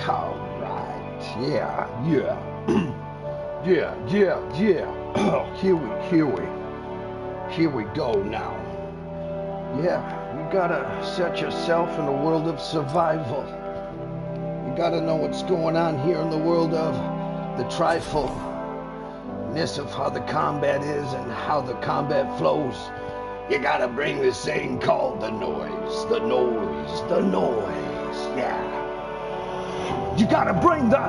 All right. Yeah. Yeah. Here we go now. Yeah, you gotta set yourself in a world of survival. You gotta know what's going on here in the world of the trifleness of how the combat is and how the combat flows. You gotta bring this thing called the noise. Yeah. You gotta bring the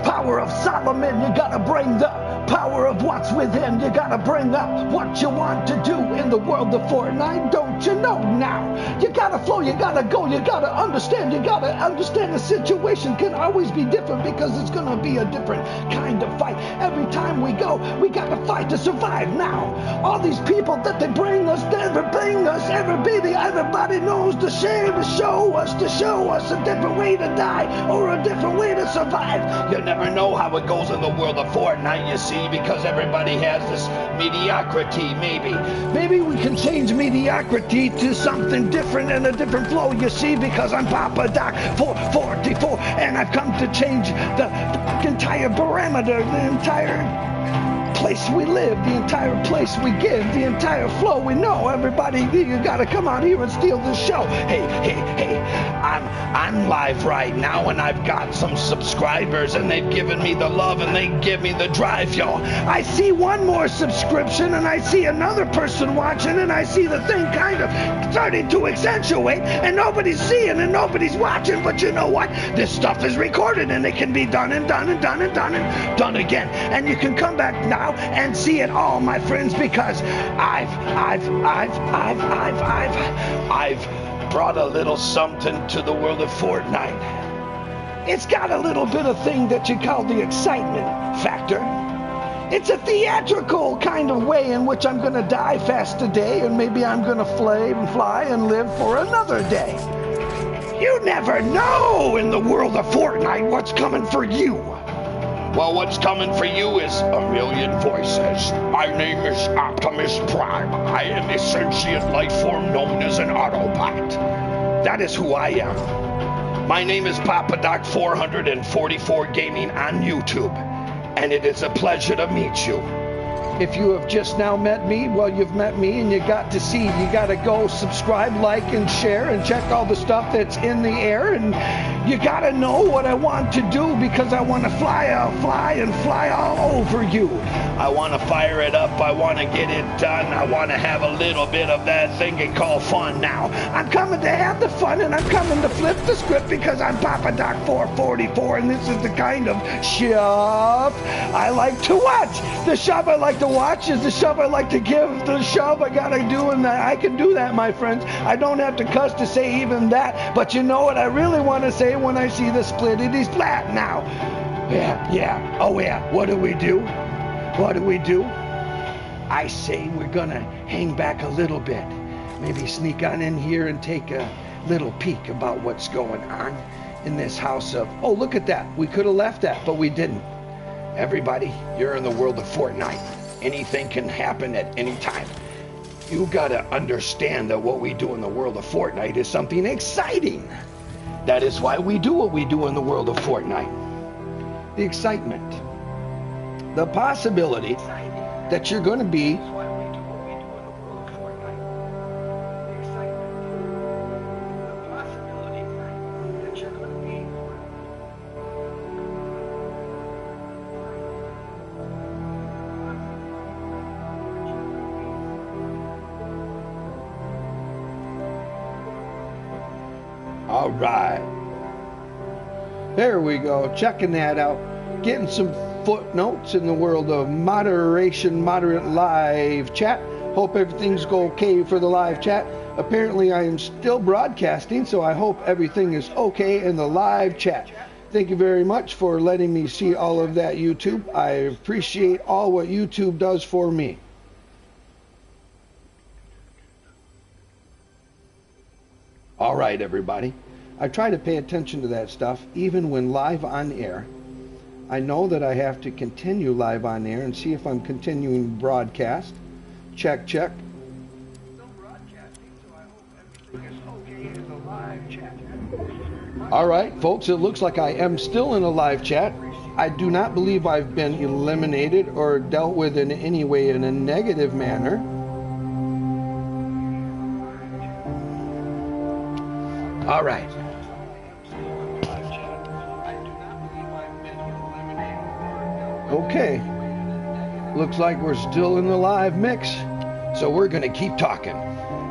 power of Solomon. You gotta bring the power of what's within. You gotta bring up what you want to do in the world of Fortnite. Don't you know now? You gotta flow, you gotta go, you gotta understand. You gotta understand the situation can always be different because it's gonna be a different kind of fight. Every time we go, we gotta fight to survive now. All these people that they bring us, everybody knows the shame to show us a different way to die or a different way to survive. You never know how it goes in the world of Fortnite, you see, because everybody has this mediocrity. Maybe we can change mediocrity to something different and a different flow, you see, because I'm Papa Doc 444 and I've come to change the entire parameter, the entire place we live, the entire place we give, the entire flow we know. Everybody, you gotta come out here and steal the show. Hey, I'm live right now and I've got some subscribers and they've given me the love and they give me the drive, y'all. I see one more subscription and I see another person watching and I see the thing kind of starting to accentuate and nobody's seeing and nobody's watching, but you know what? This stuff is recorded and it can be done and done again. And you can come back now and see it all, my friends, because I've brought a little something to the world of Fortnite. It's got a little bit of thing that you call the excitement factor. It's a theatrical kind of way in which I'm gonna die fast today and maybe I'm gonna fly and live for another day. You never know in the world of Fortnite what's coming for you. Well, what's coming for you is a million voices. My name is Optimus Prime. I am a sentient life form known as an Autobot. That is who I am. My name is Papa Doc 444 Gaming on YouTube, and it is a pleasure to meet you. If you have just now met me, well, you've met me and you got to see. You got to go subscribe, like, and share and check all the stuff that's in the air. And you got to know what I want to do because I want to fly all over you. I want to fire it up. I want to get it done. I want to have a little bit of that thing you call fun now. I'm coming to have the fun and I'm coming to flip the script because I'm Papa Doc 444 and this is the kind of shove I like to watch. The shove I like to watch is the shove I like to give. The shove I gotta do, and I can do that, my friends. I don't have to cuss to say even that, but you know what I really want to say when I see the splittity splat now. Yeah. Oh yeah, what do we do? I say we're gonna hang back a little bit. Maybe sneak on in here and take a little peek about what's going on in this house of, oh, look at that. We could have left that, but we didn't. Everybody, you're in the world of Fortnite. Anything can happen at any time. You gotta understand that what we do in the world of Fortnite is something exciting. That is why we do what we do in the world of Fortnite. The excitement. The possibility that you're gonna be all right. There we go. Checking that out. Getting some footnotes in the world of moderate live chat. Hope everything's okay for the live chat. Apparently I am still broadcasting, so I hope everything is okay in the live chat. Thank you very much for letting me see all of that, YouTube. I appreciate all what YouTube does for me. All right, everybody. I try to pay attention to that stuff, even when live on air. I know that I have to continue live on air and see if I'm continuing broadcast. Check. Still broadcasting, so I hope everything is okay in the live All right, folks, it looks like I am still in a live chat. I do not believe I've been eliminated or dealt with in any way in a negative manner. All right. Okay. Looks like we're still in the live mix, so we're going to keep talking.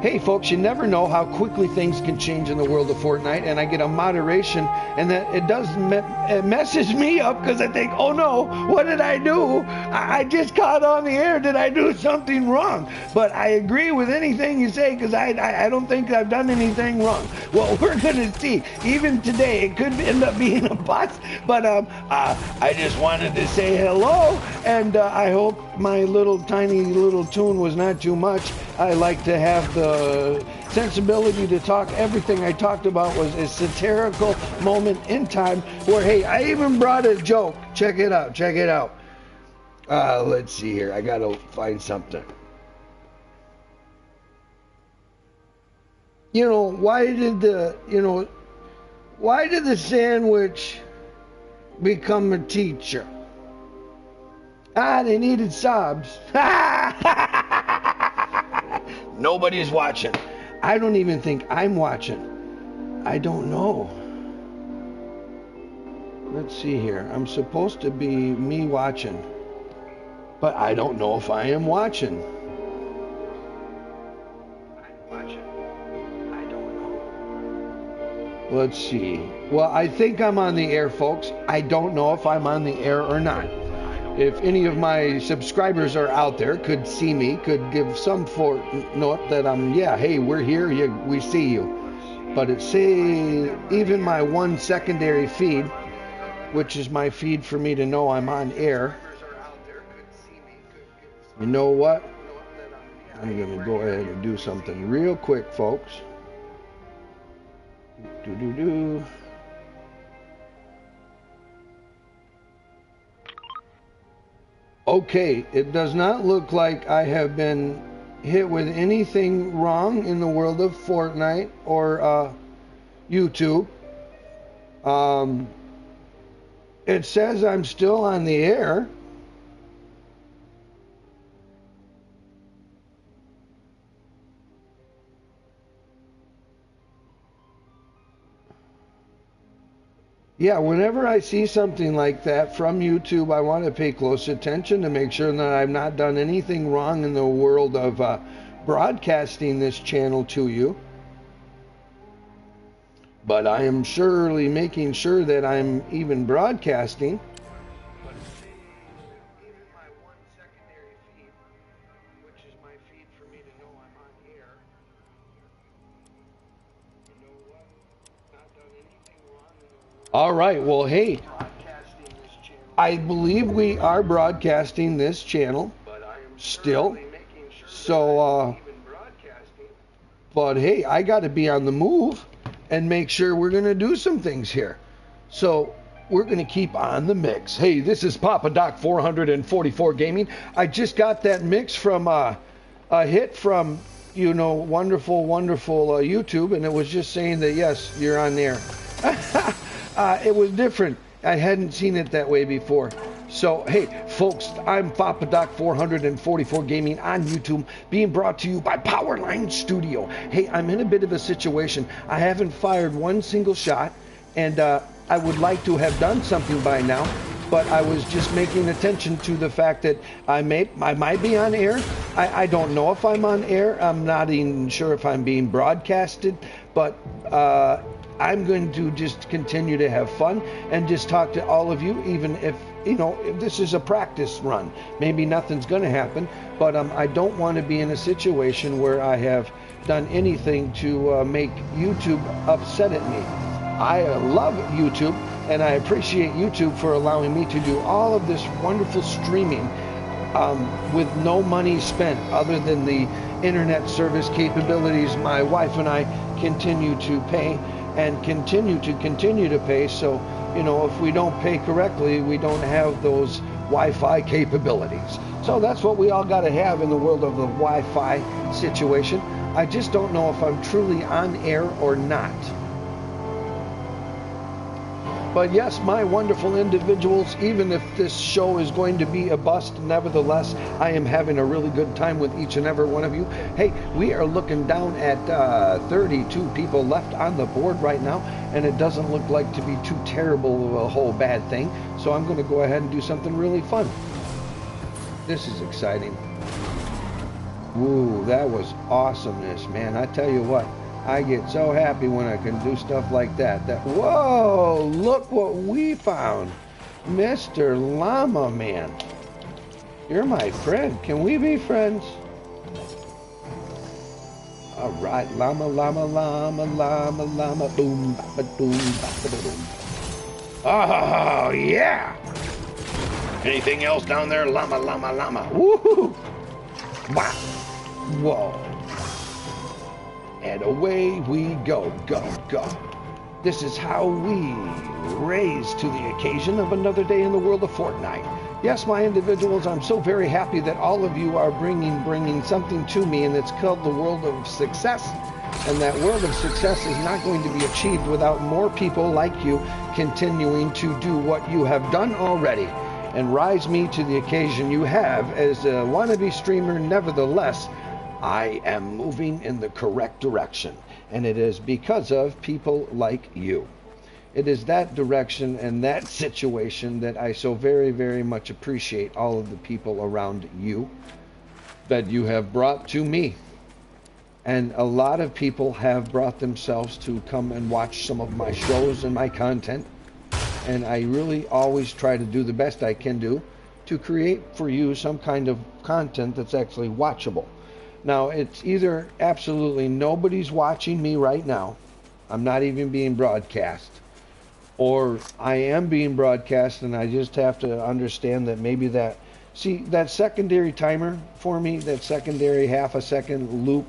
Hey folks, you never know how quickly things can change in the world of Fortnite, and I get a moderation, and that it does it messes me up because I think, oh no, what did I do? I just caught on the air. Did I do something wrong? But I agree with anything you say because I don't think I've done anything wrong. Well, we're gonna see. Even today, it could end up being a bust, but I just wanted to say hello, and I hope my tiny little tune was not too much. I like to have the sensibility to talk. Everything I talked about was a satirical moment in time where, hey, I even brought a joke. Check it out. Check it out. Let's see here. I got to find something. Why did the sandwich become a teacher? They needed subs. Nobody's watching. I don't even think I'm watching. I don't know. Let's see here. I'm supposed to be me watching, but I don't know if I am watching. I'm watching. I don't know. Let's see. Well, I think I'm on the air, folks. I don't know if I'm on the air or not. If any of my subscribers are out there, could see me, could give some note that hey, we're here, we see you. But it say even my one secondary feed, which is my feed for me to know I'm on air. You know what? I'm going to go ahead and do something real quick, folks. Okay, it does not look like I have been hit with anything wrong in the world of Fortnite or YouTube. It says I'm still on the air. Yeah, whenever I see something like that from YouTube, I want to pay close attention to make sure that I've not done anything wrong in the world of broadcasting this channel to you. But I am surely making sure that I'm even broadcasting. But even my one secondary feed, which is my feed for me to know I'm on air. You know what? Not done anything wrong in the world. All right, well, hey, I believe we are broadcasting this channel still. So, but hey, I got to be on the move and make sure we're going to do some things here. So we're going to keep on the mix. Hey, this is Papa Doc 444 Gaming. I just got that mix from a hit from, wonderful YouTube, and it was just saying that, yes, you're on there. It was different. I hadn't seen it that way before. So, hey, folks, I'm Papa Doc 444 Gaming on YouTube, being brought to you by Power Lines Studio. Hey, I'm in a bit of a situation. I haven't fired one single shot, and I would like to have done something by now, but I was just making attention to the fact that I might be on air. I don't know if I'm on air. I'm not even sure if I'm being broadcasted, but I'm going to just continue to have fun and just talk to all of you, even if, if this is a practice run. Maybe nothing's going to happen, but I don't want to be in a situation where I have done anything to make YouTube upset at me. I love YouTube, and I appreciate YouTube for allowing me to do all of this wonderful streaming with no money spent other than the internet service capabilities my wife and I continue to pay and continue to pay. So, if we don't pay correctly, we don't have those Wi-Fi capabilities. So that's what we all got to have in the world of the Wi-Fi situation. I just don't know if I'm truly on air or not. But yes, my wonderful individuals, even if this show is going to be a bust, nevertheless, I am having a really good time with each and every one of you. Hey, we are looking down at 32 people left on the board right now, and it doesn't look like to be too terrible of a whole bad thing. So I'm going to go ahead and do something really fun. This is exciting. Ooh, that was awesomeness, man. I tell you what. I get so happy when I can do stuff like that. Whoa, look what we found. Mr. Llama Man. You're my friend. Can we be friends? All right, llama, llama, llama, llama, llama, boom, ba boom, ba boom. Oh, yeah. Anything else down there? Llama, llama, llama. Woohoo. Wow. Whoa. And away we go, go, go. This is how we raise to the occasion of another day in the world of Fortnite. Yes, my individuals, I'm so very happy that all of you are bringing something to me, and it's called the world of success. And that world of success is not going to be achieved without more people like you continuing to do what you have done already and rise me to the occasion you have as a wannabe streamer. Nevertheless, I am moving in the correct direction, and it is because of people like you. It is that direction and that situation that I so very, very much appreciate all of the people around you that you have brought to me. And a lot of people have brought themselves to come and watch some of my shows and my content, and I really always try to do the best I can do to create for you some kind of content that's actually watchable. Now, it's either absolutely nobody's watching me right now, I'm not even being broadcast, or I am being broadcast and I just have to understand that maybe that, see, that secondary timer for me, that secondary half a second loop,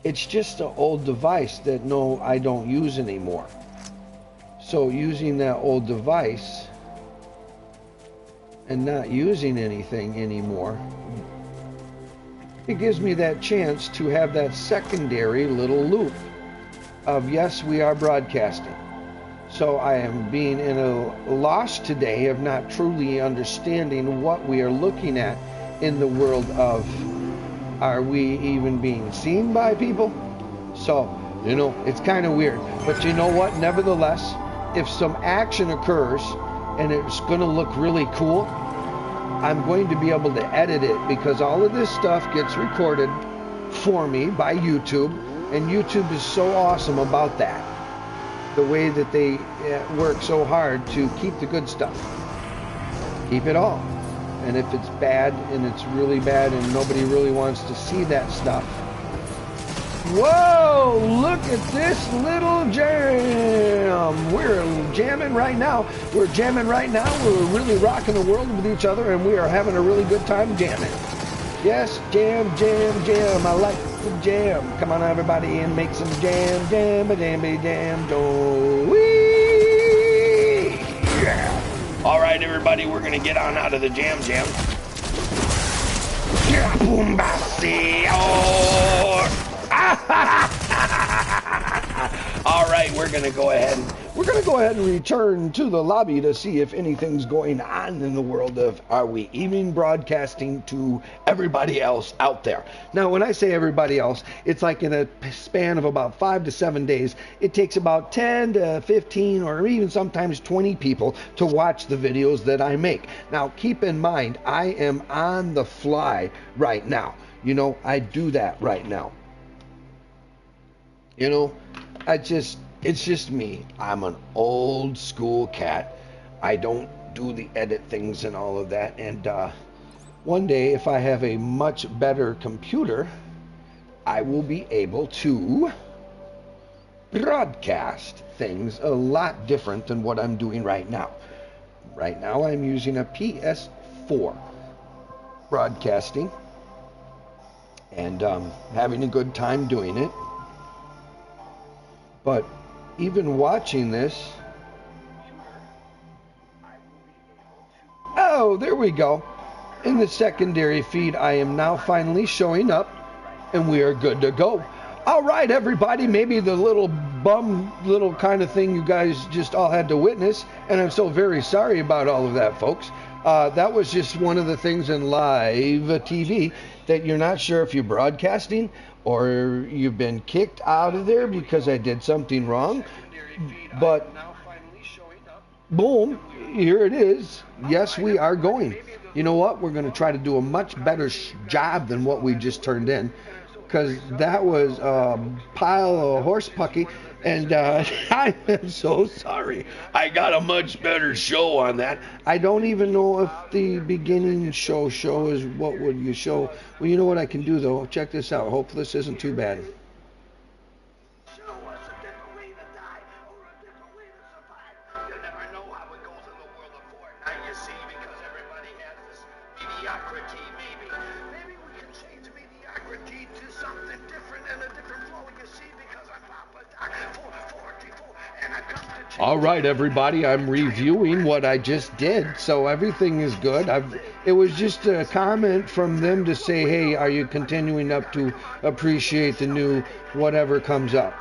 it's just an old device that no, I don't use anymore. So using that old device and not using anything anymore, it gives me that chance to have that secondary little loop of, yes, we are broadcasting. So I am being in a loss today of not truly understanding what we are looking at in the world of, are we even being seen by people? So, you know, it's kind of weird. But you know what? Nevertheless, if some action occurs and it's going to look really cool, I'm going to be able to edit it, because all of this stuff gets recorded for me by YouTube, and YouTube is so awesome about that. The way that they work so hard to keep the good stuff. Keep it all. And if it's bad, and it's really bad, and nobody really wants to see that stuff. Whoa, look at this little jam. We're jamming right now. We're jamming right now. We're really rocking the world with each other, and we are having a really good time jamming. Yes, jam, jam, jam. I like the jam. Come on, everybody, and make some jam, jam, jam, jam, do. Wee! Yeah. All right, everybody, we're going to get on out of the jam. Boom, bossy. Oh. All right, we're gonna go ahead and return to the lobby to see if anything's going on in the world of, are we even broadcasting to everybody else out there? Now, when I say everybody else, it's like in a span of about 5 to 7 days. It takes about 10 to 15 or even sometimes 20 people to watch the videos that I make. Now, keep in mind, I am on the fly right now. You know, I do that right now. You know, it's just me. I'm an old school cat. I don't do the edit things and all of that. And one day, if I have a much better computer, I will be able to broadcast things a lot different than what I'm doing right now. Right now, I'm using a PS4 broadcasting and having a good time doing it. But even watching this, oh, there we go. In the secondary feed, I am now finally showing up and we are good to go. All right, everybody, maybe the little kind of thing you guys just all had to witness, and I'm so very sorry about all of that, folks. That was just one of the things in live TV that you're not sure if you're broadcasting or you've been kicked out of there because I did something wrong. But boom, here it is. Yes, we are going. You know what? We're going to try to do a much better job than what we just turned in, because that was a pile of horse pucky. And I am so sorry. I got a much better show on that. I don't even know if the beginning show is what would you show. Well, you know what I can do, though? Check this out. Hopefully this isn't too bad. All right, everybody, I'm reviewing what I just did, so everything is good. It was just a comment from them to say, hey, are you continuing up to appreciate the new whatever comes up?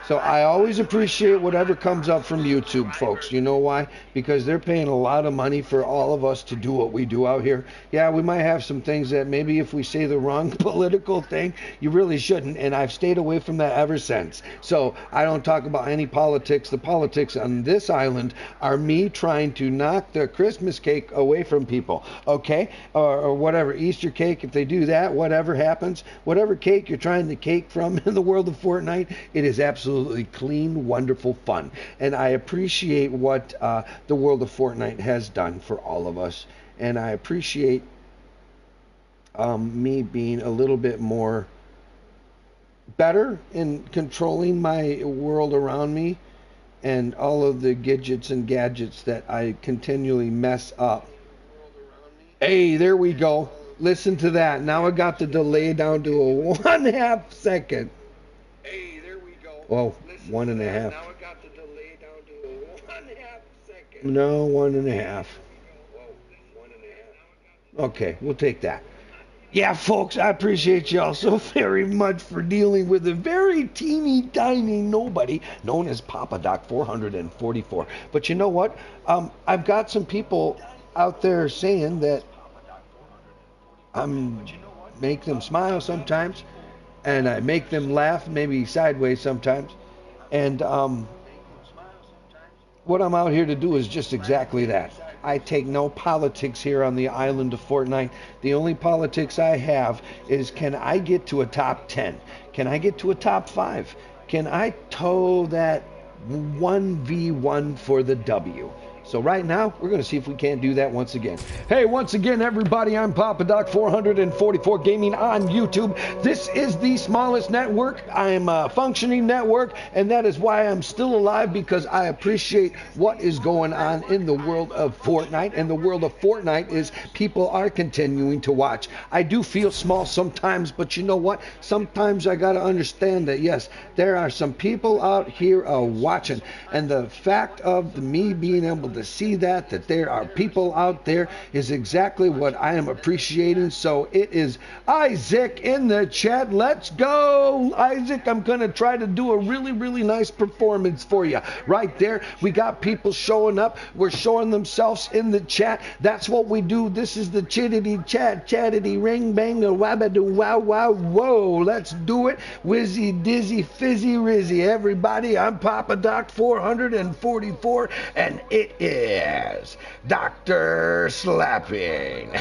So I always appreciate whatever comes up from YouTube, folks. You know why? Because they're paying a lot of money for all of us to do what we do out here. Yeah, we might have some things that maybe if we say the wrong political thing, you really shouldn't. And I've stayed away from that ever since. So I don't talk about any politics. The politics on this island are me trying to knock the Christmas cake away from people, okay? Or whatever, Easter cake, if they do that, whatever happens, whatever cake you're trying to cake from in the world of Fortnite, it is absolutely clean, wonderful fun. And I appreciate what the world of Fortnite has done for all of us. And I appreciate me being a little bit more better in controlling my world around me and all of the gadgets and gadgets that I continually mess up. Hey, there we go. Listen to that. Now I got the delay down to a 1/2 second. Well, 1.5. Now I got the delay down to a 1/2 second. No, 1.5. Okay, we'll take that. Yeah, folks, I appreciate y'all so very much for dealing with a very teeny tiny nobody known as Papa Doc 444. But you know what? I've got some people out there saying that make them smile sometimes. And I make them laugh, maybe sideways sometimes. And what I'm out here to do is just exactly that. I take no politics here on the island of Fortnite. The only politics I have is, can I get to a top 10? Can I get to a top 5? Can I toe that 1v1 for the W? So right now, we're going to see if we can't do that once again. Hey, once again, everybody, I'm Papa Doc 444 Gaming on YouTube. This is the smallest network. I'm a functioning network, and that is why I'm still alive, because I appreciate what is going on in the world of Fortnite. And the world of Fortnite is people are continuing to watch. I do feel small sometimes, but you know what? Sometimes I got to understand that, yes, there are some people out here watching. And the fact of me being able to see that there are people out there is exactly what I am appreciating. So it is Isaac in the chat. Let's go, Isaac. I'm going to try to do a really, really nice performance for you. Right there, we got people showing up. We're showing themselves in the chat. That's what we do. This is the chittity chat, chattity ring bang, a wabbadoo wow wow whoa. Let's do it. Whizzy dizzy fizzy rizzy. Everybody, I'm Papa Doc 444, and it is Dr. Slapping.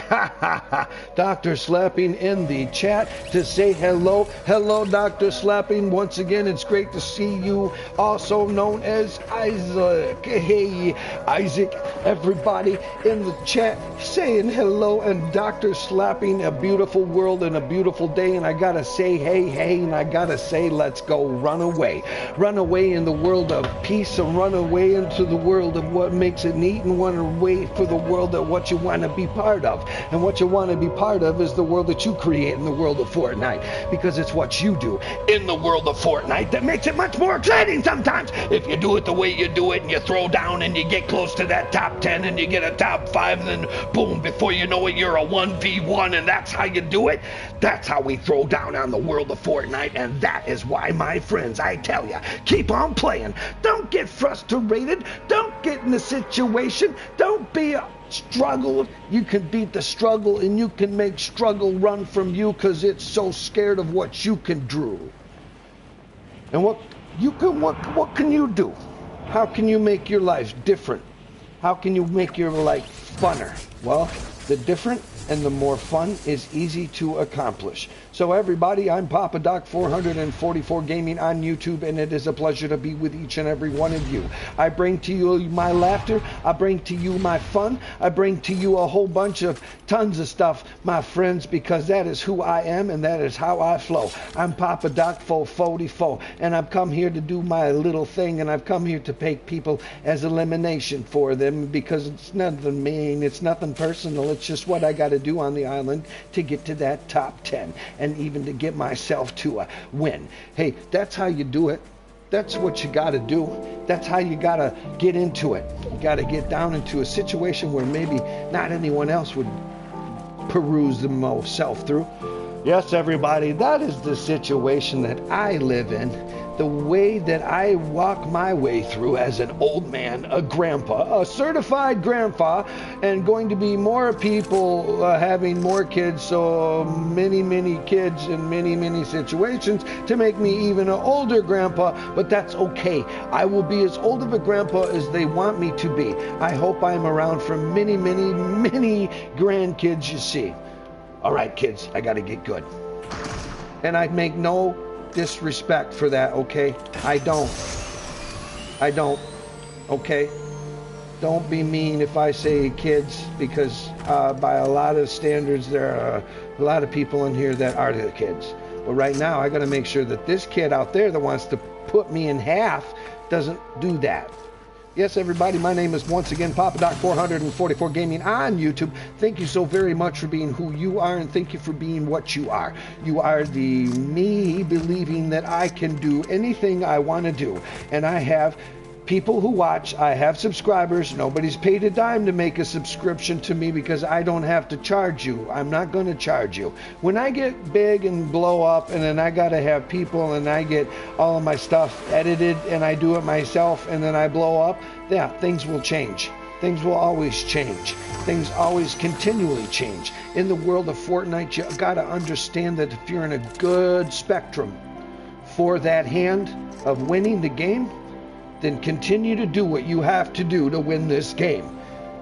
Dr. Slapping in the chat to say hello. Hello, Dr. Slapping. Once again, it's great to see you, also known as Isaac. Hey, Isaac, everybody in the chat saying hello, and Dr. Slapping, a beautiful world and a beautiful day, and I gotta say hey, and I gotta say let's go run away in the world of peace, and run away into the world of what makes makes it neat and want to wait for the world that what you want to be part of. And what you want to be part of is the world that you create in the world of Fortnite, because it's what you do in the world of Fortnite that makes it much more exciting sometimes. If you do it the way you do it and you throw down and you get close to that top 10 and you get a top 5, then boom, before you know it, you're a 1v1, and that's how you do it. That's how we throw down on the world of Fortnite, and that is why, my friends, I tell you, keep on playing. Don't get frustrated. Don't get in a situation. Don't be a struggle. You can beat the struggle, and you can make struggle run from you because it's so scared of what you can do. And what can you do? How can you make your life different? How can you make your life funner? Well, the different and the more fun is easy to accomplish. So everybody, I'm Papa Doc 444 Gaming on YouTube, and it is a pleasure to be with each and every one of you. I bring to you my laughter, I bring to you my fun, I bring to you a whole bunch of tons of stuff, my friends, because that is who I am and that is how I flow. I'm Papa Doc 444, and I've come here to do my little thing, and I've come here to pick people as elimination for them, because it's nothing mean, it's nothing personal, it's just what I got to do on the island to get to that top 10 and even to get myself to a win. Hey, that's how you do it. That's what you got to do. That's how you got to get into it. You got to get down into a situation where maybe not anyone else would peruse themselves through. Yes, everybody, that is the situation that I live in. The way that I walk my way through as an old man, a grandpa, a certified grandpa, and going to be more people having more kids, so many kids in many situations to make me even an older grandpa, but that's okay. I will be as old of a grandpa as they want me to be. I hope I'm around for many grandkids, you see. All right, kids, I got to get good. And I make no disrespect for that, okay? I don't, okay? Don't be mean if I say kids, because by a lot of standards, there are a lot of people in here that are the kids. But right now, I got to make sure that this kid out there that wants to put me in half doesn't do that. Yes, everybody, my name is once again Papa Doc 444 Gaming on YouTube. Thank you so very much for being who you are, and thank you for being what you are. You are the me believing that I can do anything I want to do. And I have people who watch, I have subscribers. Nobody's paid a dime to make a subscription to me because I don't have to charge you. I'm not going to charge you. When I get big and blow up, and then I got to have people, and I get all of my stuff edited, and I do it myself, and then I blow up, yeah, things will change. Things will always change. Things always continually change. In the world of Fortnite, you got to understand that if you're in a good spectrum for that hand of winning the game, then continue to do what you have to do to win this game.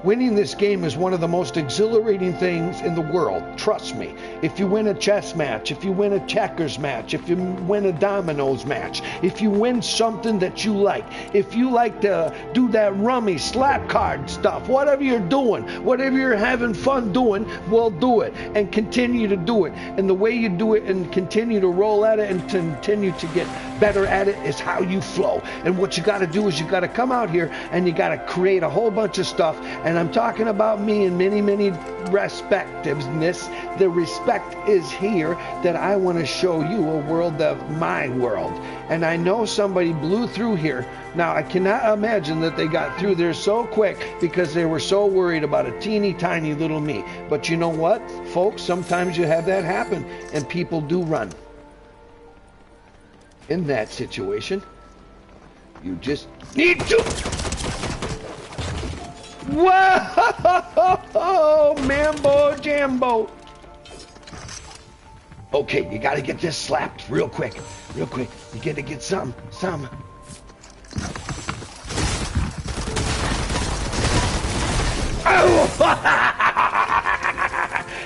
Winning this game is one of the most exhilarating things in the world. Trust me. If you win a chess match, if you win a checkers match, if you win a dominoes match, if you win something that you like, if you like to do that rummy slap card stuff, whatever you're doing, whatever you're having fun doing, well, do it and continue to do it. And the way you do it and continue to roll at it and continue to get better at it is how you flow. And what you got to do is you got to come out here and you got to create a whole bunch of stuff. And I'm talking about me in many respectiveness. The respect is here that I want to show you a world of my world. And I know somebody blew through here. Now, I cannot imagine that they got through there so quick because they were so worried about a teeny tiny little me. But you know what, folks? Sometimes you have that happen and people do run. In that situation, you just need to... Whoa, mambo jambo. Okay, you got to get this slapped real quick. You got to get some. Oh!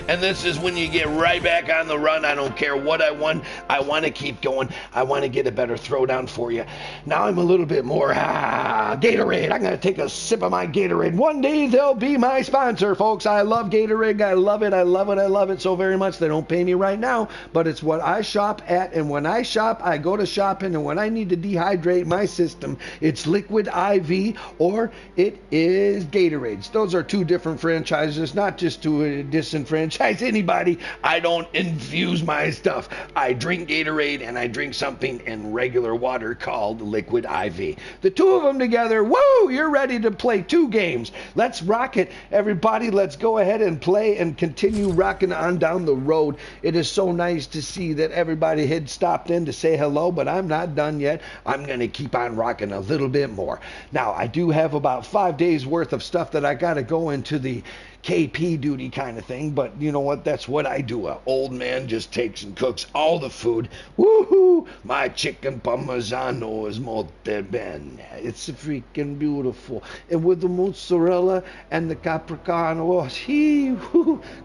And this is when you get right back on the run. I don't care what I won. I want to keep going. I want to get a better throwdown for you. Now I'm a little bit more Gatorade. I'm going to take a sip of my Gatorade. One day they'll be my sponsor, folks. I love Gatorade. I love it. I love it. I love it so very much. They don't pay me right now, but it's what I shop at. And when I shop, I go to shopping. And when I need to dehydrate my system, it's Liquid IV or it is Gatorades. Those are two different franchises, not just to disenfranchise anybody. I don't infuse my stuff. I drink Gatorade and I drink something in regular water called Liquid IV. The two of them together, woo, you're ready to play 2 games. Let's rock it, everybody. Let's go ahead and play and continue rocking on down the road. It is so nice to see that everybody had stopped in to say hello, but I'm not done yet. I'm going to keep on rocking a little bit more. Now, I do have about 5 days worth of stuff that I got to go into the KP duty kind of thing, but you know what? That's what I do. An old man just takes and cooks all the food. Woohoo! My chicken parmesan is molto bene. It's freaking beautiful. And with the mozzarella and the capricano,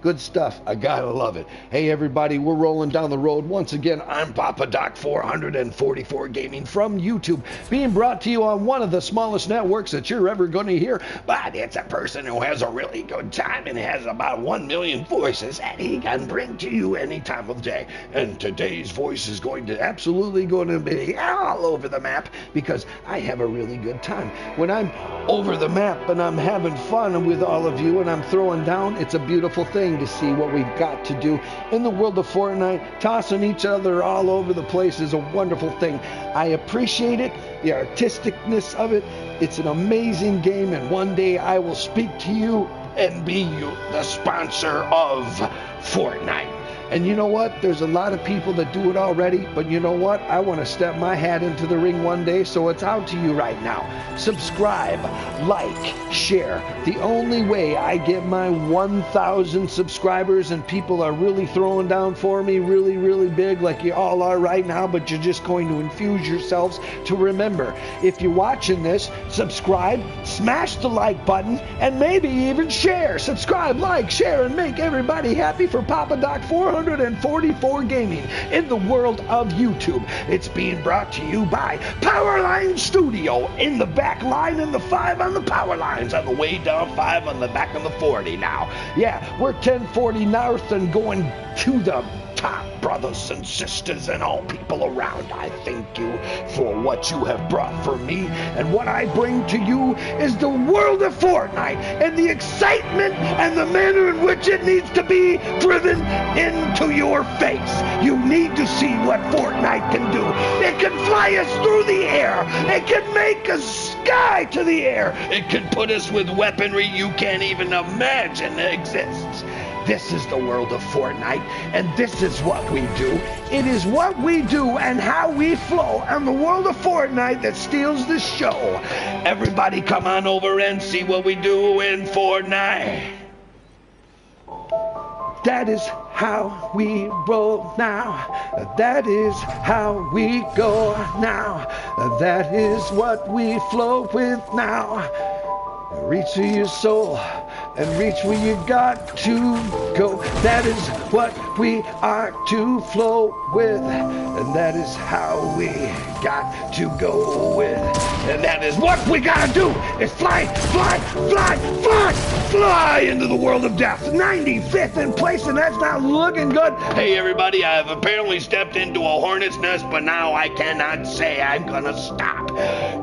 good stuff. I gotta love it. Hey everybody, we're rolling down the road. Once again, I'm Papa Doc 444 Gaming from YouTube, being brought to you on one of the smallest networks that you're ever going to hear, but it's a person who has a really good time and has about 1 million voices that he can bring to you any time of day. And today's voice is going to be all over the map because I have a really good time. When I'm over the map and I'm having fun with all of you and I'm throwing down, it's a beautiful thing to see what we've got to do in the world of Fortnite. Tossing each other all over the place is a wonderful thing. I appreciate it, the artisticness of it. It's an amazing game, and one day I will speak to you and be the sponsor of Fortnite. And you know what? There's a lot of people that do it already, but you know what? I want to step my hat into the ring one day, so it's out to you right now. Subscribe, like, share. The only way I get my 1,000 subscribers and people are really throwing down for me, really, really big, like you all are right now, but you're just going to infuse yourselves to remember. If you're watching this, subscribe, smash the like button, and maybe even share. Subscribe, like, share, and make everybody happy for Papa Doc 444 Gaming in the world of YouTube. It's being brought to you by Power Lines Studio in the back line and the 5 on the power lines on the way down, 5 on the back of the 40 now. Yeah, we're 1040 north and going to the top, brothers and sisters and all people around. I thank you for what you have brought for me, and what I bring to you is the world of Fortnite and the excitement and the manner in which it needs to be driven into your face. You need to see what Fortnite can do. It can fly us through the air. It can make a sky to the air. It can put us with weaponry you can't even imagine exists. This is the world of Fortnite, and this is what we do. It is what we do and how we flow on the world of Fortnite that steals the show. Everybody come on over and see what we do in Fortnite. That is how we roll now. That is how we go now. That is what we flow with now. Reach for your soul and reach where you got to go. That is what we are to flow with, and that is how we got to go with, and that is what we gotta do is fly, fly, fly, fly, fly into the world of death. 95th in place, and that's not looking good. Hey everybody, I have apparently stepped into a hornet's nest, but now I cannot say I'm gonna stop.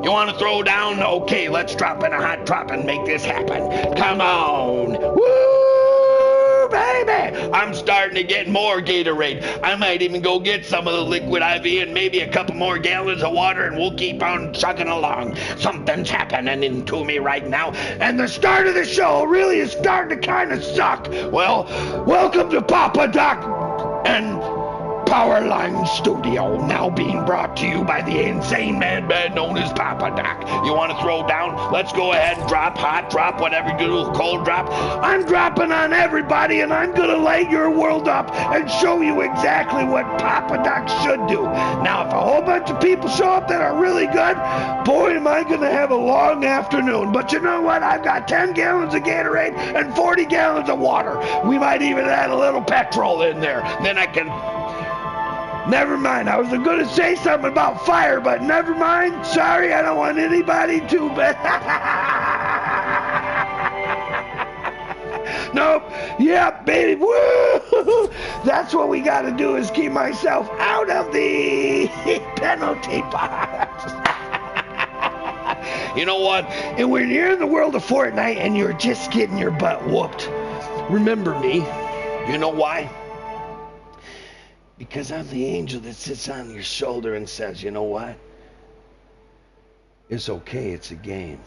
You want to throw down? Okay, let's drop in a hot drop and make this happen. Come on. Woo, baby! I'm starting to get more Gatorade. I might even go get some of the Liquid IV and maybe a couple more gallons of water, and we'll keep on chugging along. Something's happening into me right now, and the start of the show really is starting to kind of suck. Well, welcome to Papa Doc and Power Lines Studio, now being brought to you by the insane madman known as Papa Doc. You want to throw down? Let's go ahead and drop, hot drop, whatever you do, cold drop. I'm dropping on everybody, and I'm going to light your world up and show you exactly what Papa Doc should do. Now, if a whole bunch of people show up that are really good, boy, am I going to have a long afternoon. But you know what? I've got 10 gallons of Gatorade and 40 gallons of water. We might even add a little petrol in there. Then I can Never mind. I was going to say something about fire, but never mind. Sorry, I don't want anybody to. Nope. Yep, baby. Woo! That's what we got to do is keep myself out of the penalty box. You know what? And when you're in the world of Fortnite and you're just getting your butt whooped, remember me. You know why? Because I'm the angel that sits on your shoulder and says, you know what? It's okay. It's a game.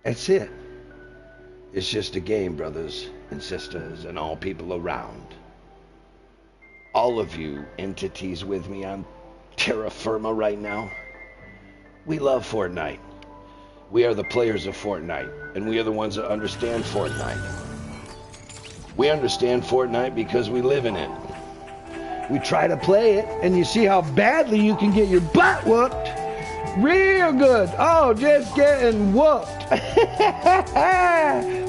That's it. It's just a game, brothers and sisters and all people around. All of you entities with me on terra firma right now. We love Fortnite. We are the players of Fortnite, and we are the ones that understand Fortnite. We understand Fortnite because we live in it. We try to play it, and you see how badly you can get your butt whooped. Real good. Oh, just getting whooped.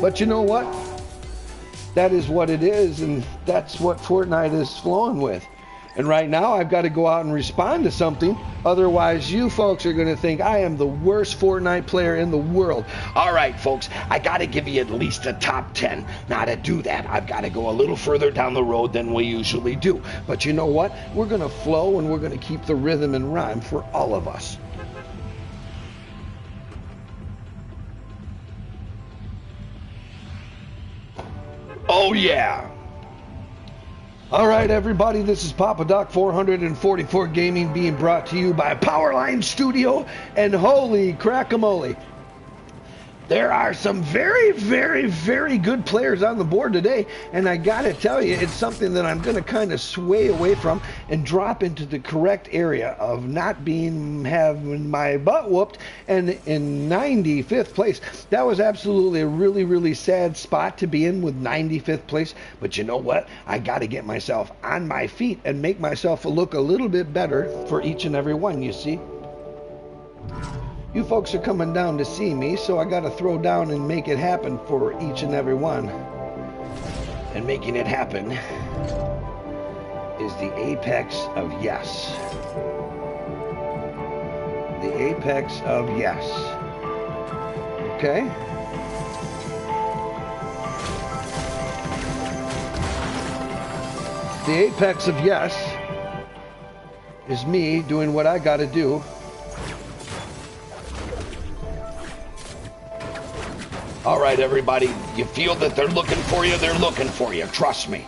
But you know what? That is what it is, and that's what Fortnite is flowing with. And right now, I've got to go out and respond to something. Otherwise, you folks are going to think I am the worst Fortnite player in the world. All right, folks, I got to give you at least a top 10. Now, to do that, I've got to go a little further down the road than we usually do. But you know what? We're going to flow, and we're going to keep the rhythm and rhyme for all of us. Oh, yeah. All right, everybody, this is Papa Doc 444 Gaming being brought to you by Power Lines Studio, and holy crack-a-mole. There are some very, very, very good players on the board today, and I gotta tell you, it's something that I'm gonna kind of sway away from and drop into the correct area of not having my butt whooped, and in 95th place. That was absolutely a really, really sad spot to be in with 95th place, but you know what? I gotta get myself on my feet and make myself look a little bit better for each and every one, you see? You folks are coming down to see me, so I got to throw down and make it happen for each and every one. And making it happen is the apex of yes. The apex of yes. Okay? The apex of yes is me doing what I got to do. All right, everybody, you feel that they're looking for you, they're looking for you. Trust me.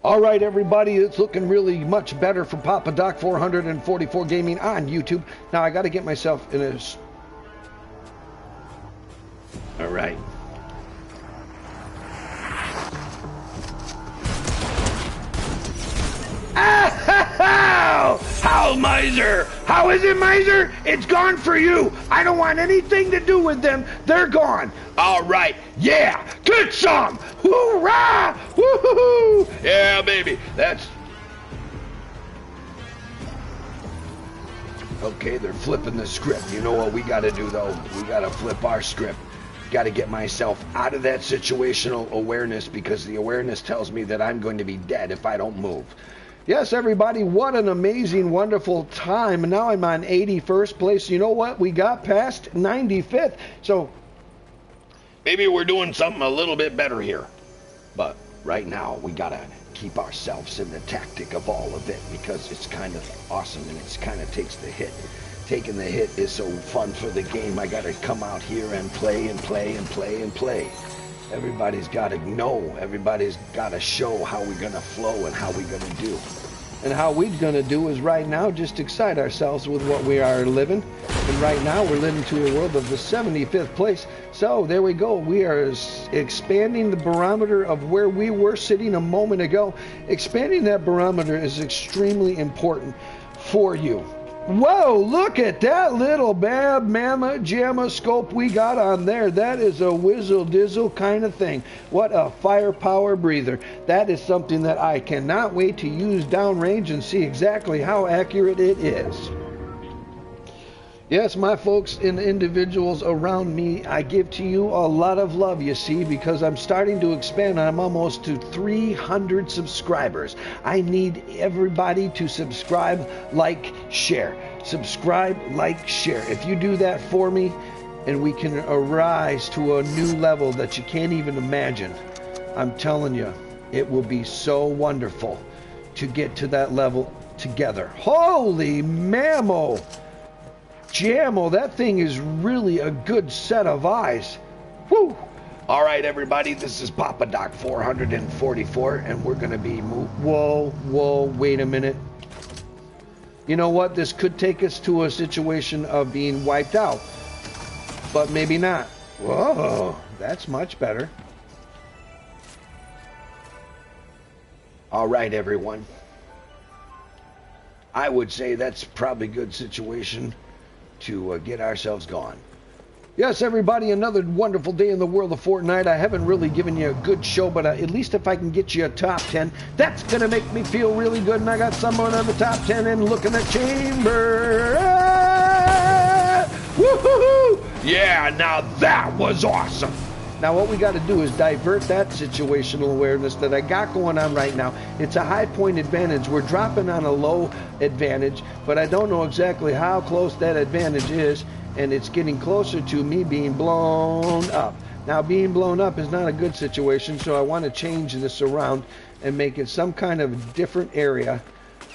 All right, everybody, it's looking really much better for Papa Doc 444 Gaming on YouTube. Now, I got to get myself in a... All right. How, Miser? How is it, Miser? It's gone for you. I don't want anything to do with them. They're gone. All right. Yeah. Get some. Hoorah! Woo-hoo-hoo! Yeah, baby. That's... Okay, they're flipping the script. You know what we got to do, though? We got to flip our script. Got to get myself out of that situational awareness, because the awareness tells me that I'm going to be dead if I don't move. Yes, everybody, what an amazing, wonderful time. Now I'm on 81st place. You know what? We got past 95th. So maybe we're doing something a little bit better here. But right now, we got to keep ourselves in the tactic of all of it, because it's kind of awesome and it's kind of takes the hit. Taking the hit is so fun for the game. I got to come out here and play and play and play and play. Everybody's got to know. Everybody's got to show how we're going to flow and how we're going to do. And how we're going to do is right now just excite ourselves with what we are living. And right now we're living to a world of the 75th place. So there we go. We are expanding the barometer of where we were sitting a moment ago. Expanding that barometer is extremely important for you. Whoa, look at that little bab mama jamma scope we got on there. That is a whizzle dizzle kind of thing. What a firepower breather. That is something that I cannot wait to use downrange and see exactly how accurate it is. Yes, my folks and individuals around me, I give to you a lot of love, you see, because I'm starting to expand. I'm almost to 300 subscribers. I need everybody to subscribe, like, share. Subscribe, like, share. If you do that for me, and we can arise to a new level that you can't even imagine, I'm telling you, it will be so wonderful to get to that level together. Holy mammo! Jammo, that thing is really a good set of eyes. Woo! All right, everybody, this is Papa Doc 444, and we're going to be... Whoa, wait a minute. You know what? This could take us to a situation of being wiped out, but maybe not. Whoa, that's much better. All right, everyone. I would say that's probably a good situation to get ourselves going. Yes, everybody, another wonderful day in the world of Fortnite. I haven't really given you a good show, but at least if I can get you a top 10, that's going to make me feel really good. And I got someone on the top 10 and look in the chamber. Woohoo! Yeah, now that was awesome. Now what we got to do is divert that situational awareness that I got going on right now. It's a high point advantage. We're dropping on a low advantage, but I don't know exactly how close that advantage is, and it's getting closer to me being blown up. Now being blown up is not a good situation, so I want to change this around and make it some kind of different area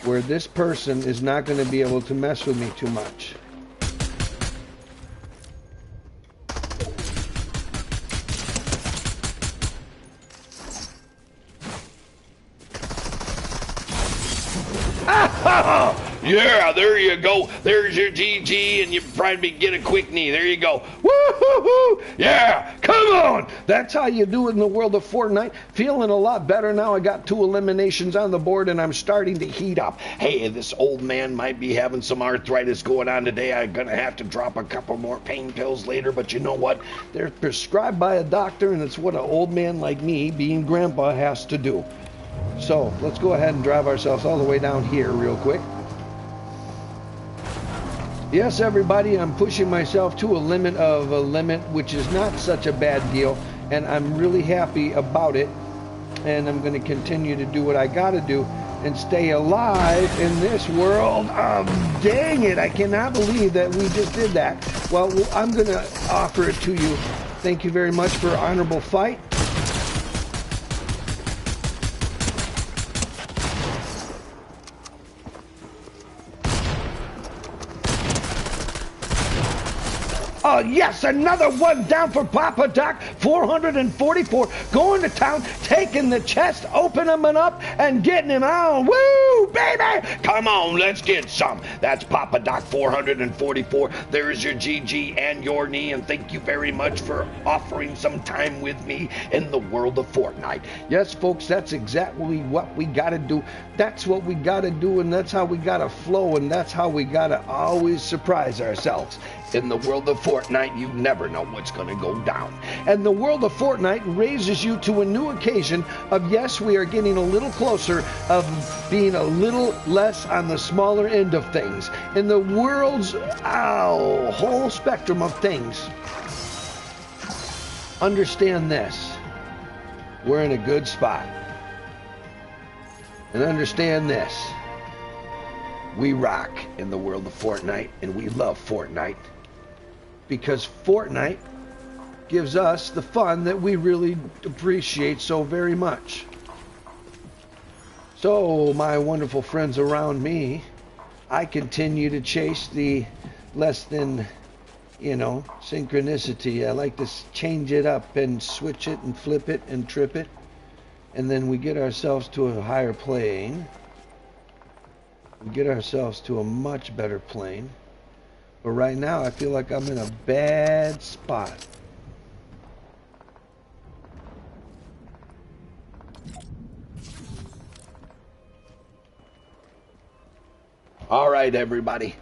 where this person is not going to be able to mess with me too much. Yeah, there you go. There's your GG, and you probably get a quick knee. There you go. Woo-hoo-hoo! Yeah, come on. That's how you do it in the world of Fortnite. Feeling a lot better now. I got 2 eliminations on the board, and I'm starting to heat up. Hey, this old man might be having some arthritis going on today. I'm going to have to drop a couple more pain pills later, but you know what? They're prescribed by a doctor, and it's what an old man like me, being grandpa, has to do. So let's go ahead and drive ourselves all the way down here real quick. Yes, everybody, I'm pushing myself to a limit, which is not such a bad deal, and I'm really happy about it, and I'm going to continue to do what I got to do and stay alive in this world. Dang it, I cannot believe that we just did that. Well, I'm going to offer it to you. Thank you very much for an honorable fight. Yes, another one down for Papa Doc, 444, going to town, taking the chest, opening them up, and getting him on. Woo, baby! Come on, let's get some. That's Papa Doc, 444. There's your GG and your knee, and thank you very much for offering some time with me in the world of Fortnite. Yes, folks, that's exactly what we got to do. That's what we got to do, and that's how we got to flow, and that's how we got to always surprise ourselves. In the world of Fortnite, you never know what's going to go down. And the world of Fortnite raises you to a new occasion of, yes, we are getting a little closer of being a little less on the smaller end of things. In the world's whole spectrum of things, understand this. We're in a good spot. And understand this. We rock in the world of Fortnite, and we love Fortnite. Because Fortnite gives us the fun that we really appreciate so very much. So, my wonderful friends around me, I continue to chase the less than, synchronicity. I like to change it up and switch it and flip it and trip it. And then we get ourselves to a higher plane. We get ourselves to a much better plane. But right now, I feel like I'm in a bad spot. All right, everybody.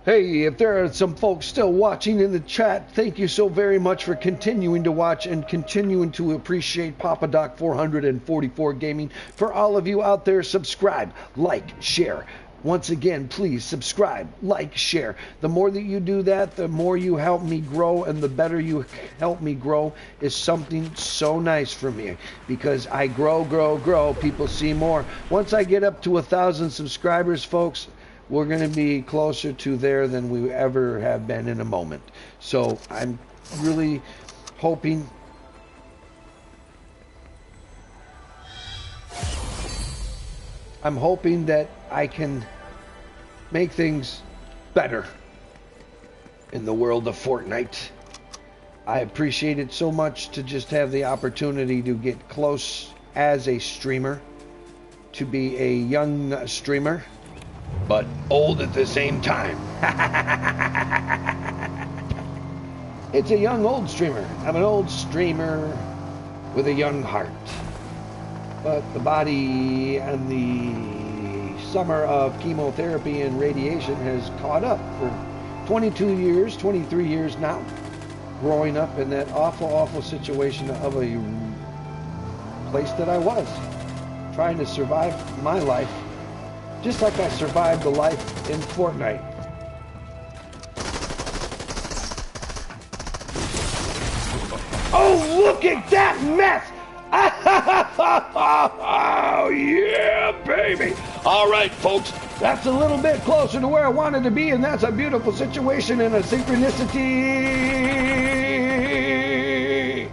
Hey, if there are some folks still watching in the chat, thank you so very much for continuing to watch and continuing to appreciate Papa Doc 444 Gaming. For all of you out there, subscribe, like, share. Once again, please subscribe, like, share. The more that you do that, the more you help me grow, and the better you help me grow is something so nice for me, because I grow, people see more. Once I get up to 1,000 subscribers, folks, we're going to be closer to there than we ever have been in a moment. So I'm really hoping that I can make things better in the world of Fortnite. I appreciate it so much to just have the opportunity to get close as a streamer, to be a young streamer, but old at the same time. It's a young old streamer. I'm an old streamer with a young heart. But the body and the summer of chemotherapy and radiation has caught up for 22 years, 23 years now, growing up in that awful situation of a place that I was, trying to survive my life, just like I survived the life in Fortnite. Oh, look at that mess! Oh, yeah, baby. All right, folks, that's a little bit closer to where I wanted to be, and that's a beautiful situation and a synchronicity.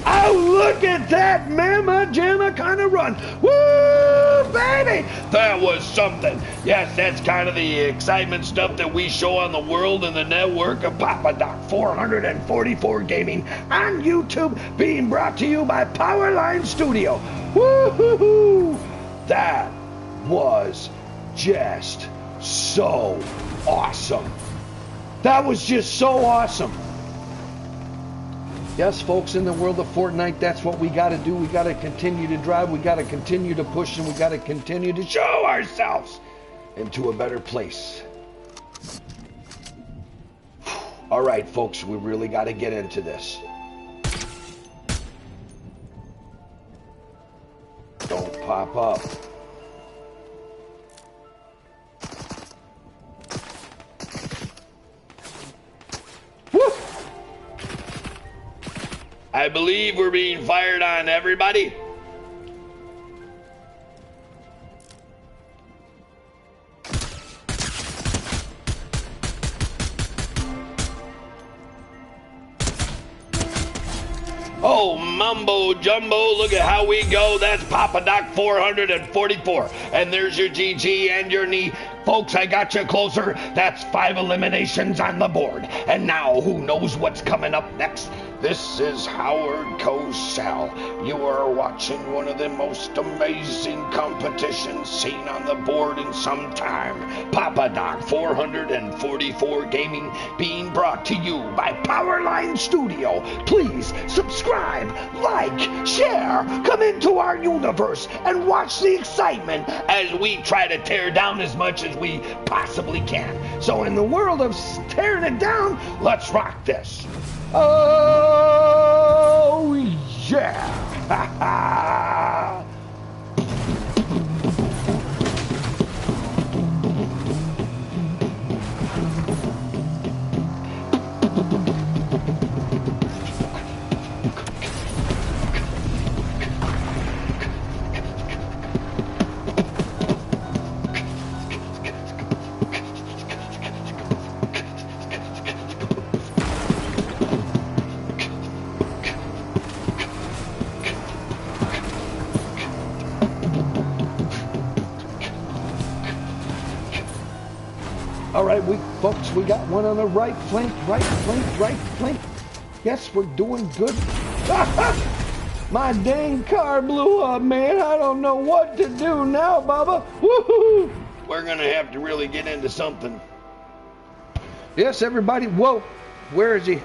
Oh, look at that mamma jamma kind of run. Woo, baby. That was something. Yes, that's kind of the excitement stuff that we show on the world and the network of Papa Doc 444 Gaming on YouTube, being brought to you by Power Lines Studio. Woo-hoo-hoo. That was just so awesome. That was just so awesome. Yes, folks, in the world of Fortnite, that's what we got to do. We got to continue to drive. We got to continue to push, and we got to continue to show ourselves into a better place. All right, folks, we really got to get into this. Don't pop up. Woo! I believe we're being fired on, everybody. Oh, mumbo jumbo, look at how we go. That's Papa Doc 444. And there's your GG and your knee. Folks, I got you closer. That's 5 eliminations on the board. And now, who knows what's coming up next? This is Howard Cosell. You are watching one of the most amazing competitions seen on the board in some time. Papa Doc 444 Gaming, being brought to you by Powerline Studio. Please subscribe, like, share, come into our universe, and watch the excitement as we try to tear down as much as we possibly can. So in the world of tearing it down, let's rock this. Oh, yeah! Ha ha! All right, folks, we got one on the right flank. Yes, we're doing good. My dang car blew up, man. I don't know what to do now, Bubba. Woohoo! We're gonna have to really get into something. Yes, everybody. Whoa, where is he?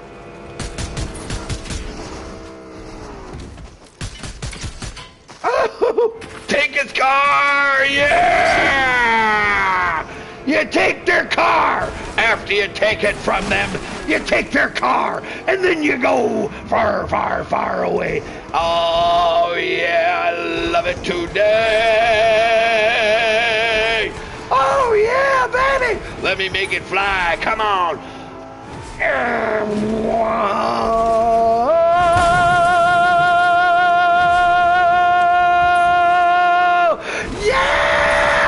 Oh, take his car, yeah! You take their car. After you take it from them, you take their car, and then you go far, far, far away. Oh, yeah, I love it today. Oh, yeah. baby! Let me make it fly. Come on. Yeah,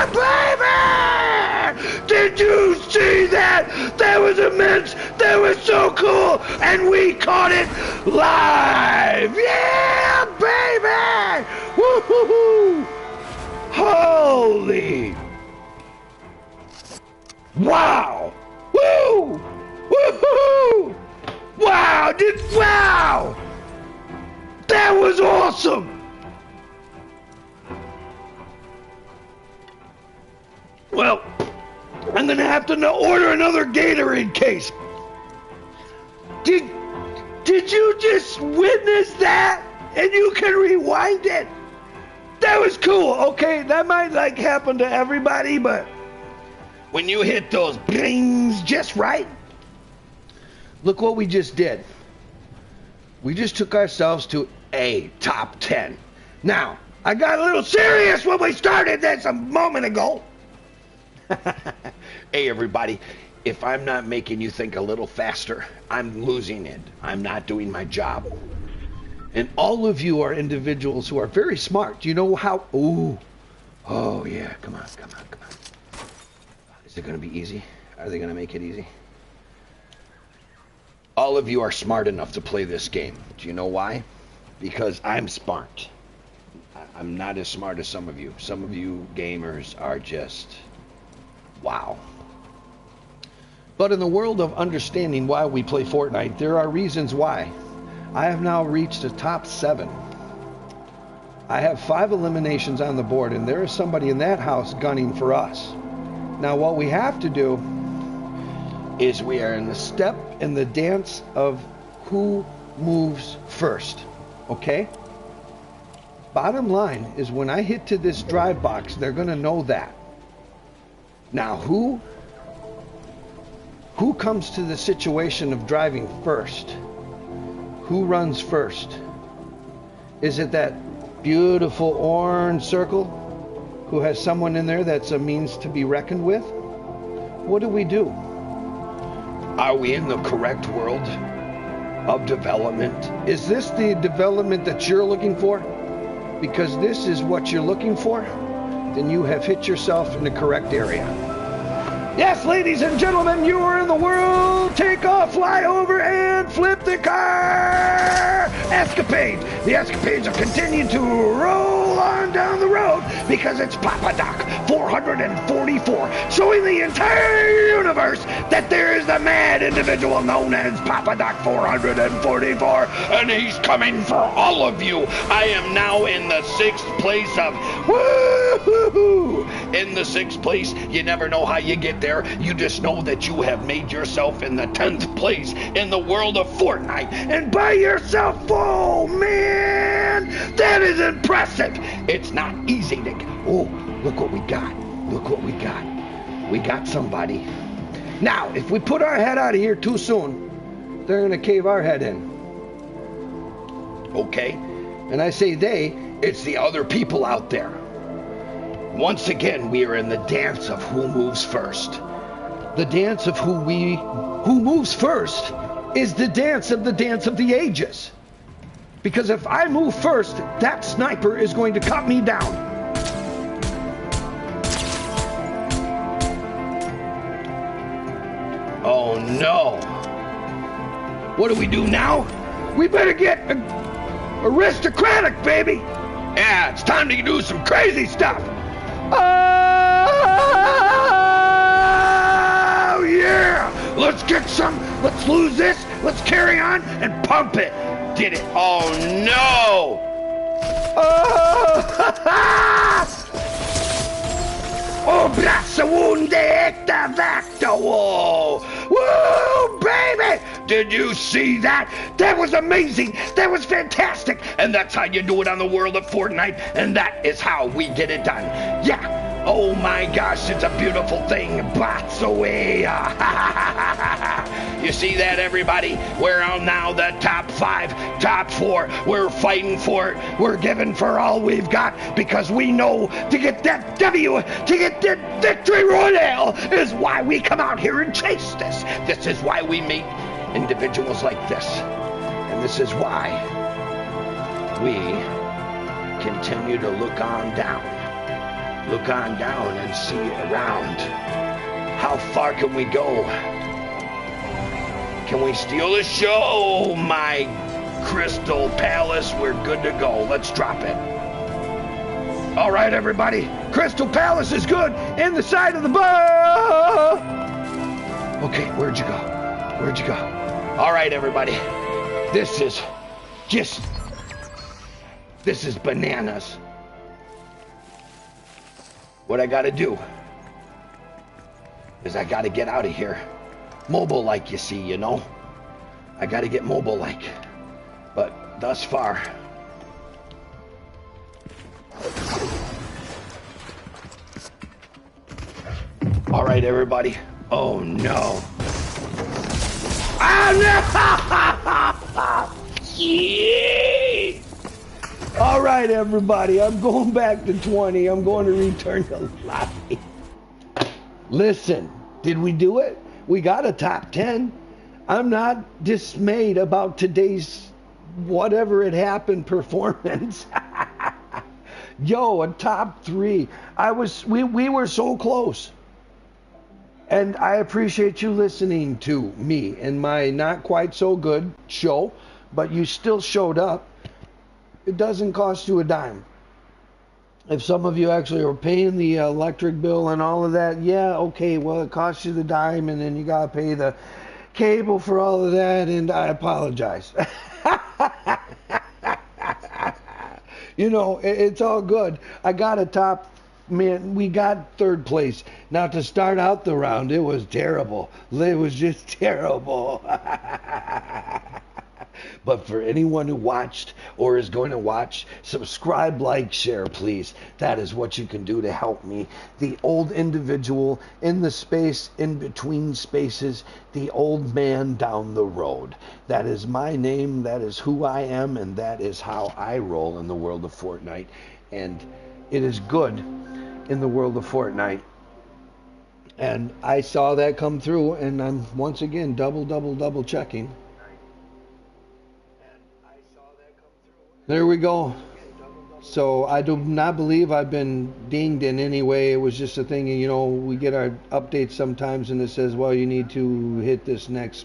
baby! Did you see that? That was immense. That was so cool. And we caught it live. Yeah, baby! Woo-hoo-hoo! Holy! Wow! Woo! Woo-hoo-hoo! Wow! Wow! That was awesome! Well, I'm gonna have to order another Gatorade case. Did you just witness that? And you can rewind it? That was cool. Okay, that might happen to everybody, but when you hit those brings just right, look what we just did. We just took ourselves to a top 10. Now, I got a little serious when we started this a moment ago. Hey, everybody, if I'm not making you think a little faster, I'm losing it. I'm not doing my job. And all of you are individuals who are very smart. Do you know how? Ooh. Oh, yeah. Come on. Is it going to be easy? Are they going to make it easy? All of you are smart enough to play this game. Do you know why? Because I'm smart. I'm not as smart as some of you. Some of you gamers are just, wow. But in the world of understanding why we play Fortnite, there are reasons why. I have now reached a top 7. I have 5 eliminations on the board, and there is somebody in that house gunning for us. Now, what we have to do is we are in the step in the dance of who moves first, okay? Bottom line is when I hit to this drive box, they're going to know that. Now, who comes to the situation of driving first? Who runs first? Is it that beautiful orange circle who has someone in there that's a means to be reckoned with? What do? Are we in the correct world of development? Is this the development that you're looking for? Because this is what you're looking for, then you have hit yourself in the correct area. Yes, ladies and gentlemen, you are in the world takeoff, fly over, and flip the car escapade. The escapades are continuing to roll on down the road because it's Papa Doc 444, showing the entire universe that there is a mad individual known as Papa Doc 444, and he's coming for all of you. I am now in the 6th place of woo-hoo-hoo. In the 6th place, you never know how you get there. You just know that you have made yourself in the 10th place in the world of Fortnite, and by yourself. Oh man, that is impressive. It's not easy, Nick. Oh, look what we got. We got somebody. Now, if we put our head out of here too soon, they're gonna cave our head in. Okay, and I say they, it's the other people out there. Once again, we are in the dance of who moves first. The dance of who moves first is the dance of the ages. Because if I move first, that sniper is going to cut me down. Oh no. What do we do now? We better get aristocratic, baby. Yeah, it's time to do some crazy stuff. Oh yeah! Let's lose this, let's carry on and pump it. Did it. Oh no! Oh, braccia wunde ecta vacta. Whoa! Woo, baby! Did you see that? That was amazing. That was fantastic. And that's how you do it on the world of Fortnite. And that is how we get it done. Yeah. Oh my gosh, it's a beautiful thing. Bots away. You see that, everybody? We're on now the top 5, top 4. We're fighting for it. We're giving for all we've got because we know to get that W, to get that victory royale is why we come out here and chase this. This is why we meet individuals like this. And this is why we continue to look on down and see around. How far can we go? Can we steal the show? My Crystal Palace, we're good to go. Let's drop it. All right, everybody. Crystal Palace is good in the side of the bar. Okay, where'd you go? Where'd you go? All right, everybody. This is bananas. What I gotta do is I gotta get out of here. Mobile-like, you see, you know? I gotta get mobile-like. But thus far... All right, everybody. Oh, no. Ah, no! Yeah! All right, everybody. I'm going back to 20. I'm going to return to lobby. Listen, did we do it? We got a top 10. I'm not dismayed about today's whatever it happened performance. Yo, a top 3. We were so close. And I appreciate you listening to me and my not quite so good show, but you still showed up. It doesn't cost you a dime. If some of you actually are paying the electric bill and all of that, yeah, okay, well, it costs you the dime, and then you got to pay the cable for all of that, and I apologize. You know, it's all good. I got a top, man, we got 3rd place. Now, to start out the round, it was terrible. It was just terrible. But for anyone who watched or is going to watch, subscribe, like, share, please. That is what you can do to help me. The old individual in the space in between spaces, the old man down the road. That is my name, that is who I am, and that is how I roll in the world of Fortnite. And it is good in the world of Fortnite. And I saw that come through, and I'm once again double checking. There we go. So I do not believe I've been dinged in any way. It was just a thing, you know, we get our updates sometimes and it says, well, you need to hit this next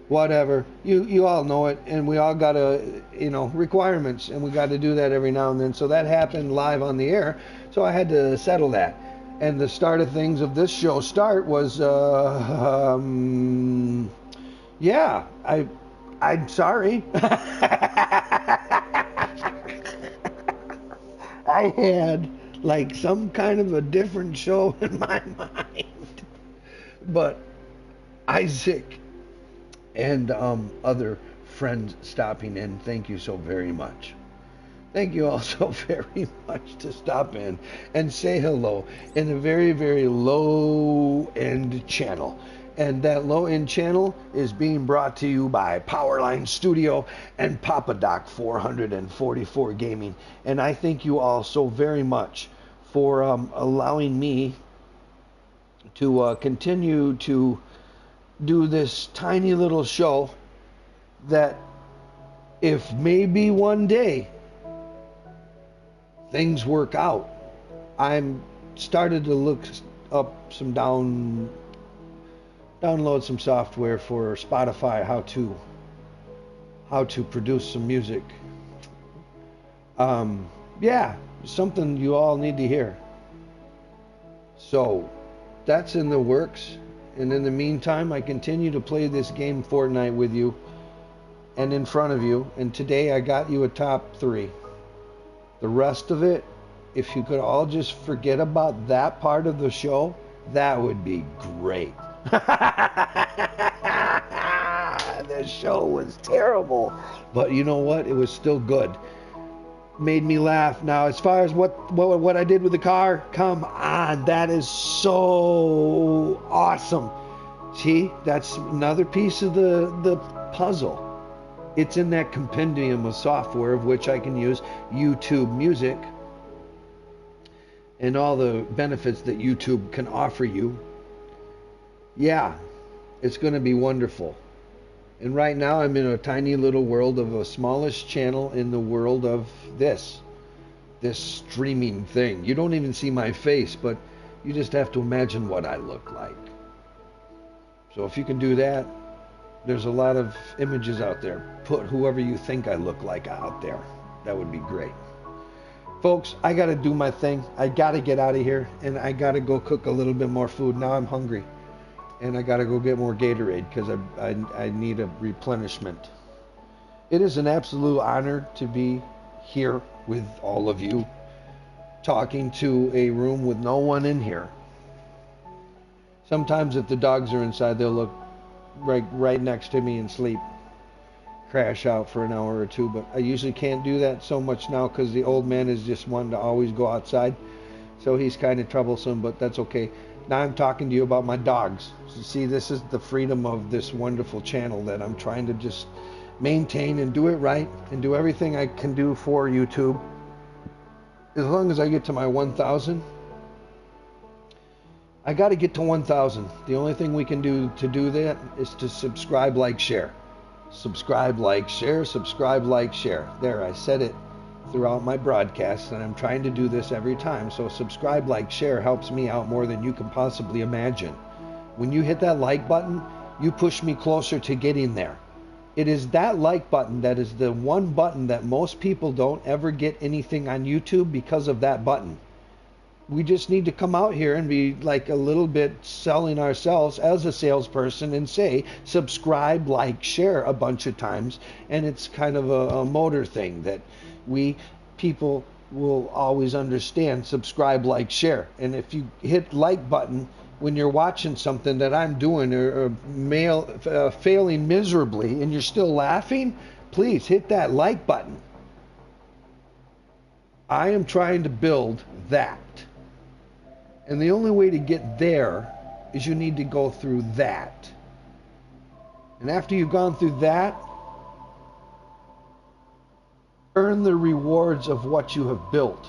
whatever. You all know it, and we all got requirements, and we got to do that every now and then. So that happened live on the air, so I had to settle that. And the start of things of this show was yeah, I'm sorry. I had like some kind of a different show in my mind. But Isaac and other friends stopping in, thank you so very much. Thank you all so very much to stop in and say hello in a very, very low-end channel. And that low-end channel is being brought to you by Power Lines Studio and Papa Doc 444 Gaming. And I thank you all so very much for allowing me to continue to do this tiny little show that if maybe one day things work out, I'm started to look up some download some software for Spotify, how to produce some music. Yeah, something you all need to hear. So that's in the works, and in the meantime I continue to play this game Fortnite with you and in front of you, and today I got you a top 3. The rest of it, if you could all just forget about that part of the show, that would be great. The show was terrible, but you know what? It was still good. Made me laugh. Now, as far as what I did with the car, come on, that is so awesome. See, that's another piece of the puzzle. It's in that compendium of software of which I can use YouTube Music and all the benefits that YouTube can offer you. Yeah, it's going to be wonderful. And right now I'm in a tiny little world of a smallest channel in the world of this streaming thing. You don't even see my face, but you just have to imagine what I look like. So if you can do that, there's a lot of images out there. Put whoever you think I look like out there. That would be great. Folks, I got to do my thing. I got to get out of here, and I got to go cook a little bit more food. Now I'm hungry, and I got to go get more Gatorade because I need a replenishment. It is an absolute honor to be here with all of you, talking to a room with no one in here. Sometimes if the dogs are inside, they'll look right next to me and sleep, crash out for an hour or two, but I usually can't do that so much now because the old man is just wanting to always go outside, so he's kind of troublesome, but that's okay. Now I'm talking to you about my dogs. So see, this is the freedom of this wonderful channel that I'm trying to just maintain and do it right and do everything I can do for YouTube. As long as I get to my 1,000, I got to get to 1,000. The only thing we can do to do that is to subscribe, like, share. Subscribe, like, share, subscribe, like, share. There, I said it throughout my broadcasts, and I'm trying to do this every time. So subscribe, like, share helps me out more than you can possibly imagine. When you hit that like button, you push me closer to getting there. It is that like button that is the one button that most people don't ever get anything on YouTube because of that button. We just need to come out here and be like a little bit selling ourselves as a salesperson and say subscribe, like, share a bunch of times, and it's kind of a motor thing that we people will always understand. Subscribe, like, share. And if you hit like button when you're watching something that I'm doing or failing miserably and you're still laughing, please hit that like button. I am trying to build that. And the only way to get there is you need to go through that. And after you've gone through that, earn the rewards of what you have built.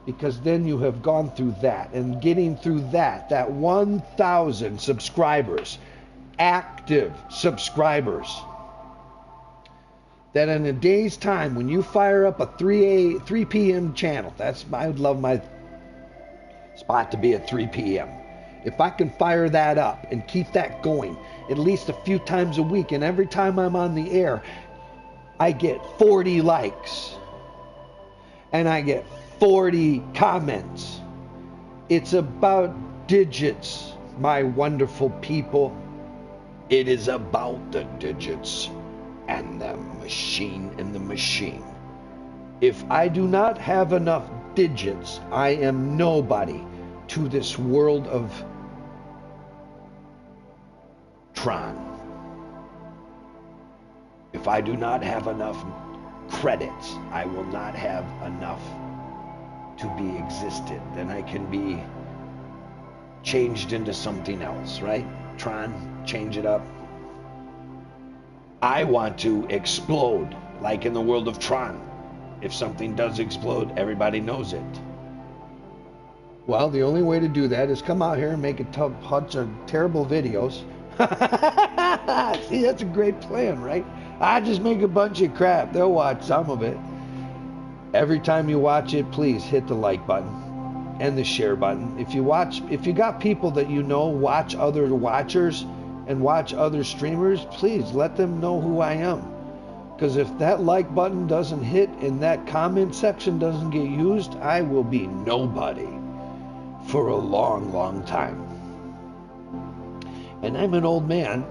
Because then you have gone through that. And getting through that 1,000 subscribers, active subscribers, that in a day's time, when you fire up a 3 p.m. channel, I would love my spot to be at 3 p.m. If I can fire that up and keep that going at least a few times a week, and every time I'm on the air, I get 40 likes and I get 40 comments. It's about digits, my wonderful people. It is about the digits and the machine and the machine. If I do not have enough digits, I am nobody to this world of Tron. If I do not have enough credits, I will not have enough to be existed. Then I can be changed into something else, right? Tron, change it up. I want to explode, like in the world of Tron. If something does explode, everybody knows it. Well, the only way to do that is come out here and make a bunch of terrible videos. See, that's a great plan, right? I just make a bunch of crap. They'll watch some of it. Every time you watch it, please hit the like button and the share button. If you got people that you know watch other watchers and watch other streamers, please let them know who I am. Because if that like button doesn't hit and that comment section doesn't get used, I will be nobody for a long, long time. And I'm an old man,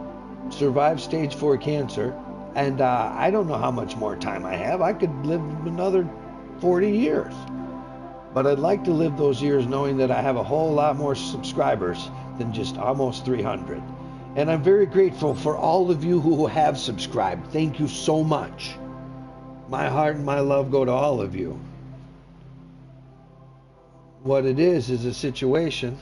survived stage 4 cancer, and I don't know how much more time I have. I could live another 40 years. But I'd like to live those years knowing that I have a whole lot more subscribers than just almost 300. And I'm very grateful for all of you who have subscribed. Thank you so much. My heart and my love go to all of you. What it is a situation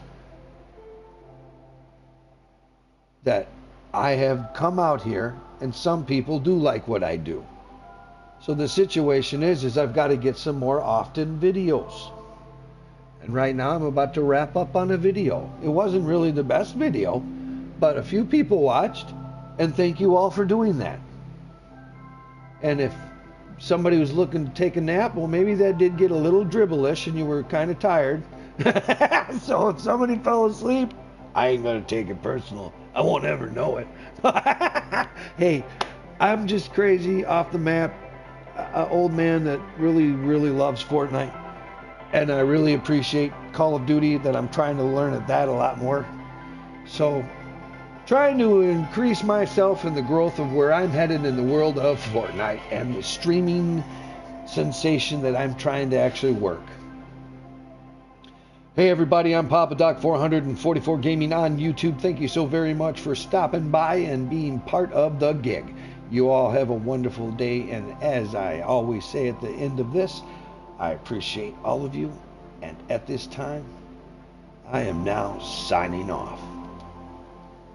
that I have come out here, and some people do like what I do. So the situation is I've got to get some more often videos. And right now I'm about to wrap up on a video. It wasn't really the best video, but a few people watched, and thank you all for doing that. And if somebody was looking to take a nap, well, maybe that did get a little dribbleish and you were kind of tired. So if somebody fell asleep, I ain't going to take it personal. I won't ever know it. Hey, I'm just crazy, off the map, an old man that really, really loves Fortnite. And I really appreciate Call of Duty, that I'm trying to learn at that a lot more. So, trying to increase myself in the growth of where I'm headed in the world of Fortnite and the streaming sensation that I'm trying to actually work. Hey everybody, I'm Papa Doc 444 Gaming on YouTube. Thank you so very much for stopping by and being part of the gig. You all have a wonderful day, and as I always say at the end of this, I appreciate all of you, and at this time, I am now signing off.